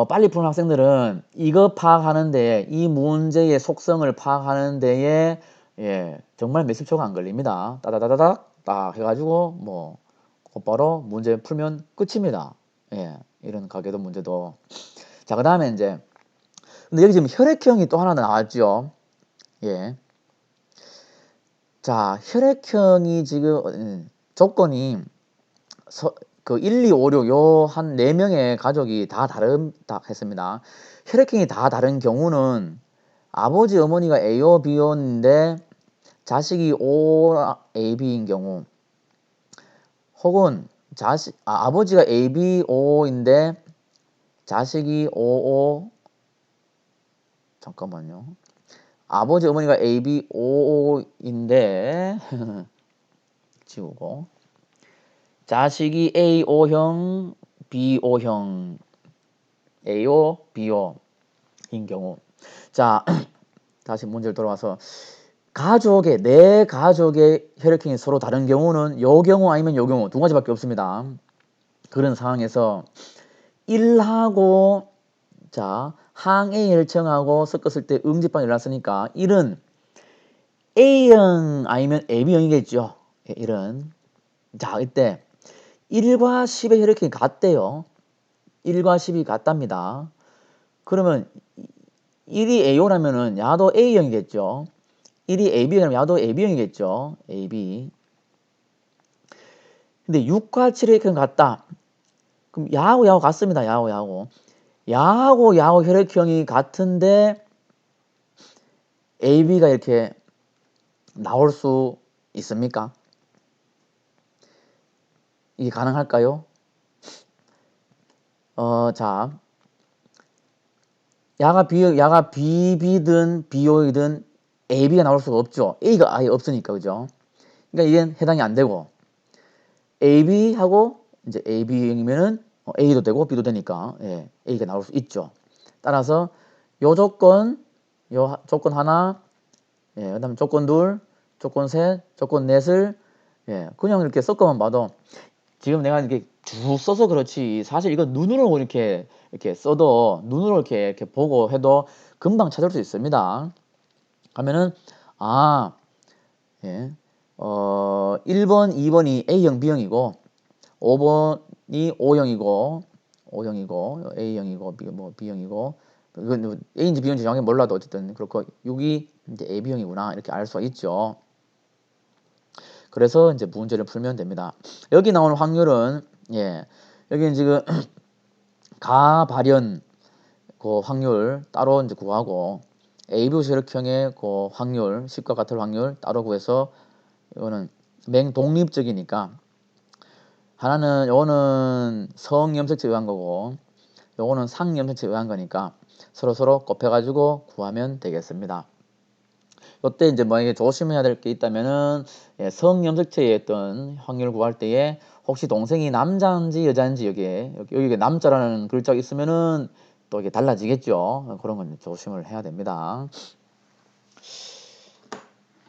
빨리 푸는 학생들은 이거 파악하는 데에 이 문제의 속성을 파악하는 데에 정말 몇십 초가 안 걸립니다. 따다다다닥 딱 해가지고 뭐 곧바로 문제 풀면 끝입니다. 이런 가계도 문제도. 자, 그 다음에 이제 근데 여기 지금 혈액형이 또 하나 나왔죠. 자, 혈액형이 지금 조건이 그 1, 2, 5, 6 요 한 4명의 가족이 다 다르다 했습니다. 혈액형이 다 다른 경우는 아버지 어머니가 AO, BO인데 자식이 O, AB인 경우 혹은 아버지가 ABO인데 자식이 OO 잠깐만요. 아버지 어머니가 ABO인데 지우고 자식이 AO형, BO형, AO, BO인 경우. 자, 다시 문제를 돌아와서 내 가족의 혈액형이 서로 다른 경우는 요 경우 아니면 요 경우 두 가지밖에 없습니다. 그런 상황에서 1하고 자, 항A 혈청하고 섞었을 때 응집반이 일어났으니까 1은 A형 아니면 AB형이겠죠. 1은. 자, 이때 1과 10의 혈액형이 같대요. 1과 10이 같답니다. 그러면 1이 AO라면은 야도 A형이겠죠. 1이 AB형이라면 야도 AB형이겠죠. AB. 근데 6과 7의 혈액형이 같다. 그럼 야하고 같습니다. 야하고 혈액형이 같은데 AB가 이렇게 나올 수 있습니까? 이게 가능할까요? 자, 야가 BB든 BO이든 AB가 나올 수가 없죠. A가 아예 없으니까, 그죠? 그러니까 이게 해당이 안 되고, AB하고 이제 AB형이면은 A도 되고 B도 되니까 예, A가 나올 수 있죠. 따라서 요 조건 하나, 예, 그다음에 조건 둘, 조건 셋, 조건 넷을 예, 그냥 이렇게 섞어만 봐도 지금 내가 이렇게 쭉 써서 그렇지 사실 이거 눈으로 이렇게 써도 눈으로 이렇게 보고 해도 금방 찾을 수 있습니다. 하면은 아, 예, 1번, 2번이 A형, B형이고 5번이 O형이고 A형이고 B형이고 이건 A인지 B형인지 정확히 몰라도 어쨌든 그렇고 6이 이제 AB형이구나 이렇게 알 수가 있죠. 그래서 이제 문제를 풀면 됩니다. 여기 나오는 확률은 예, 여기는 지금 가발현 그 확률 따로 이제 구하고 AV 세력형의 그 확률 10과 같을 확률 따로 구해서 이거는 맹독립적이니까 하나는 요거는 성염색체에 의한 거고 요거는 상염색체에 의한 거니까 서로 곱해가지고 구하면 되겠습니다. 이때 이제 만약에 조심해야 될 게 있다면은 예, 성염색체의 어떤 확률 구할 때에 혹시 동생이 남자인지 여자인지 여기에 남자라는 글자가 있으면은 또 이게 달라지겠죠. 그런 건 조심을 해야 됩니다.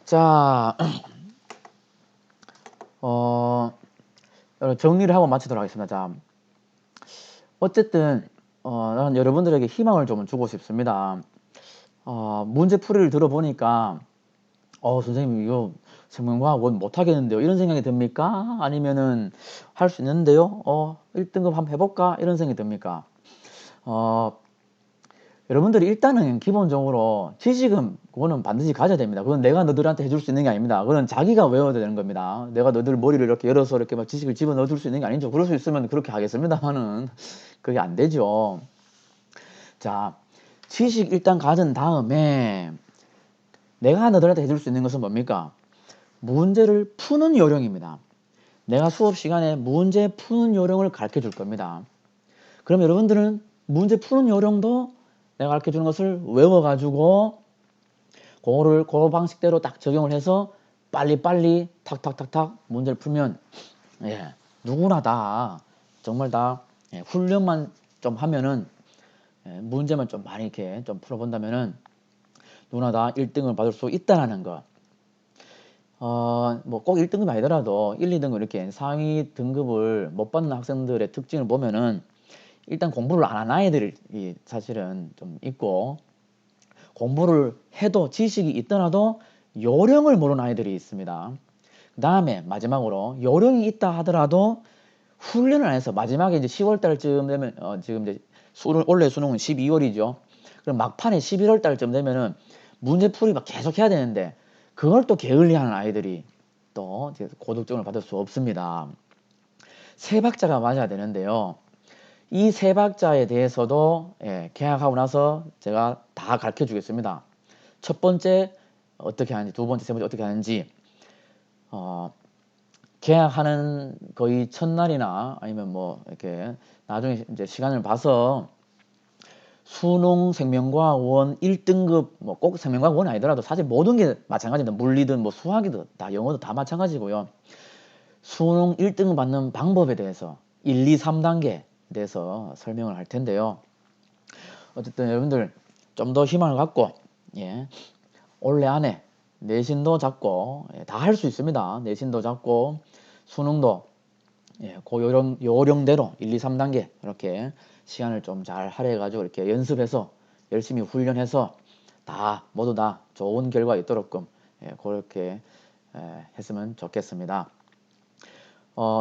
자, 정리를 하고 마치도록 하겠습니다. 자, 어쨌든 나는 여러분들에게 희망을 좀 주고 싶습니다. 문제풀이를 들어보니까 선생님 이거 생명과학 원 못하겠는데요 이런 생각이 듭니까? 아니면은 할 수 있는데요? 1등급 한번 해볼까? 이런 생각이 듭니까? 여러분들이 일단은 기본적으로 지식은 그거는 반드시 가져야 됩니다. 그건 내가 너들한테 해줄 수 있는 게 아닙니다. 그건 자기가 외워야 되는 겁니다. 내가 너들 머리를 이렇게 열어서 이렇게 막 지식을 집어넣어 줄 수 있는 게 아니죠. 그럴 수 있으면 그렇게 하겠습니다만은 그게 안 되죠. 자, 지식 일단 가진 다음에 내가 너들한테 해줄 수 있는 것은 뭡니까? 문제를 푸는 요령입니다. 내가 수업 시간에 문제 푸는 요령을 가르쳐 줄 겁니다. 그럼 여러분들은 문제 푸는 요령도 내가 가르쳐 주는 것을 외워가지고 그거를 그 방식대로 딱 적용을 해서 빨리빨리 탁탁탁탁 문제를 풀면 예, 누구나 다 정말 다 훈련만 좀 하면은 문제만 좀 많이 이렇게 좀 풀어본다면은 누구나 다 1등을 받을 수 있다라는 거. 뭐 꼭 1등급이 아니더라도 1, 2등급 이렇게 상위 등급을 못 받는 학생들의 특징을 보면은 일단 공부를 안 하는 아이들이 사실은 좀 있고 공부를 해도 지식이 있더라도 요령을 모르는 아이들이 있습니다. 그 다음에 마지막으로 요령이 있다 하더라도 훈련을 안 해서 마지막에 이제 10월 달쯤 되면 지금 이제 원래 수능은 12월이죠. 그럼 막판에 11월 달쯤 되면은 문제풀이 막 계속 해야 되는데 그걸 또 게을리하는 아이들이 또 고득점을 받을 수 없습니다. 세 박자가 맞아야 되는데요. 이 세 박자에 대해서도 계약하고 나서 제가 다 가르쳐 주겠습니다. 첫 번째 어떻게 하는지, 두 번째, 세 번째 어떻게 하는지 계약하는 거의 첫날이나 아니면 뭐 이렇게 나중에 이제 시간을 봐서 수능 생명과학원 1등급 뭐 꼭 생명과학원이 아니더라도 사실 모든 게 마찬가지입니다. 물리든 뭐 수학이든 다 영어도 다 마찬가지고요. 수능 1등급 받는 방법에 대해서 1, 2, 3단계에 대해서 설명을 할 텐데요. 어쨌든 여러분들 좀 더 희망을 갖고 올해 안에 내신도 잡고 다 할 수 있습니다. 내신도 잡고 수능도 그 요령대로 1, 2, 3단계 이렇게 시간을 좀 잘 할애해가지고 이렇게 연습해서 열심히 훈련해서 다 모두 다 좋은 결과 있도록끔 그렇게 했으면 좋겠습니다.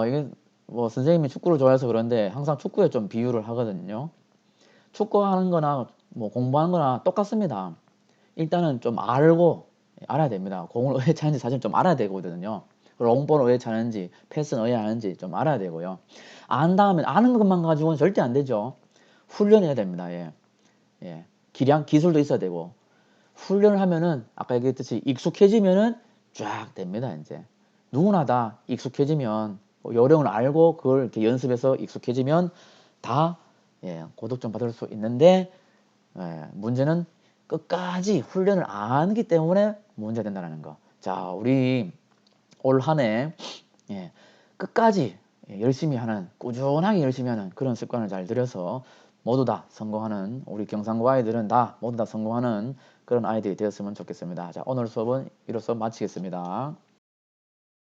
이게 뭐 선생님이 축구를 좋아해서 그런데 항상 축구에 좀 비유를 하거든요. 축구하는 거나 뭐 공부하는 거나 똑같습니다. 일단은 좀 알아야 됩니다. 공을 어디에 차는지 사실 좀 알아야 되거든요. 롱볼을 어디에 차는지, 패스는 어디에 하는지 좀 알아야 되고요. 안 다음에 아는 것만 가지고는 절대 안 되죠. 훈련해야 됩니다. 기술도 있어야 되고. 훈련을 하면은 아까 얘기했듯이 익숙해지면은 쫙 됩니다. 이제 누구나 다 익숙해지면 요령을 알고 그걸 이렇게 연습해서 익숙해지면 다 고득점 받을 수 있는데 문제는 끝까지 훈련을 안 하기 때문에 문제가 된다는 거. 자, 우리 올 한해 끝까지 열심히 하는, 꾸준하게 열심히 하는 그런 습관을 잘 들여서 모두 다 성공하는, 우리 경상고 아이들은 다 모두 다 성공하는 그런 아이들이 되었으면 좋겠습니다. 자, 오늘 수업은 이로써 마치겠습니다.